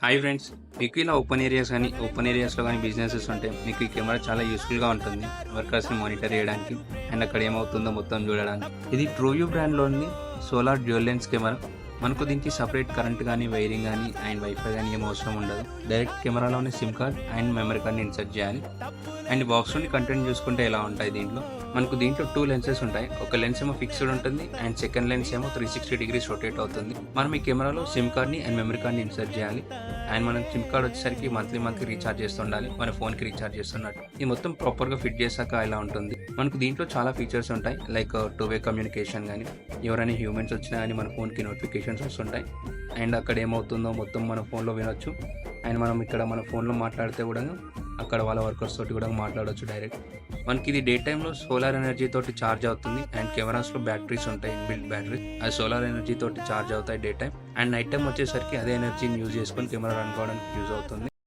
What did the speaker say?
Hi friends, మీకు ఇలా open ఏరియాస్లో కానీ బిజినెసెస్ ఉంటే మీకు ఈ కెమెరా చాలా యూస్ఫుల్గా ఉంటుంది. వర్కర్స్ని మానిటర్ చేయడానికి అండ్ అక్కడ ఏమవుతుందో మొత్తం చూడడానికి. ఇది ట్రూవ్యూ బ్రాండ్లోని సోలార్ డ్యూయల్ లెన్స్ కెమెరా. మనకు దీనికి సపరేట్ కరెంట్ కానీ వైరింగ్ కానీ అండ్ వైఫై కానీ ఏం అవసరం ఉండదు. డైరెక్ట్ కెమెరాలోనే సిమ్ కార్డ్ అండ్ మెమరీ కార్డ్ని ఇన్సర్ట్ చేయాలి. అండ్ బాక్స్ నుండి కంటెంట్ చూసుకుంటే ఎలా ఉంటాయి మనకు దీంట్లో 2 లెన్సెస్ ఉంటాయి. ఒక లెన్స్ ఏమో ఫిక్స్డ్ ఉంటుంది అండ్ సెకండ్ లెన్స్ ఏమో 360 డిగ్రీస్ రొటేట్ అవుతుంది. మనం ఈ కెమెరాలో సిమ్ కార్డ్ని అండ్ మెమరీ కార్డ్ని ఇన్సర్ట్ చేయాలి. అండ్ మనం సిమ్ కార్డ్ వచ్చేసరికి మంత్లీ రీఛార్జ్ చేస్తుండాలి, మన ఫోన్కి రీఛార్జ్ చేస్తున్నట్టు. ఇది మొత్తం ప్రాపర్గా ఫిట్ చేశాక ఇలా ఉంటుంది. మనకు దీంట్లో చాలా ఫీచర్స్ ఉంటాయి, లైక్ 2-వే కమ్యూనికేషన్ కానీ, ఎవరైనా హ్యూమన్స్ వచ్చినా కానీ మన ఫోన్కి నోటిఫికేషన్స్ వస్తుంటాయి. అండ్ అక్కడ ఏమవుతుందో మొత్తం మన ఫోన్లో వినొచ్చు. అండ్ మనం ఇక్కడ మన ఫోన్లో మాట్లాడితే కూడా అక్కడ వాళ్ళ వర్కర్స్ తోటి కూడా మాట్లాడవచ్చు డైరెక్ట్. మనకి ఇది డే టైంలో సోలార్ ఎనర్జీ తోటి ఛార్జ్ అవుతుంది. అండ్ కెమెరాస్లో బ్యాటరీస్ ఉంటాయి, ఇన్బిల్ట్ బ్యాటరీస్. అది సోలార్ ఎనర్జీ తోటి ఛార్జ్ అవుతాయి day time. And night time వచ్చేసరికి అదే ఎనర్జీని యూజ్ చేసుకొని కెమెరా రన్ కావడానికి యూజ్ అవుతుంది.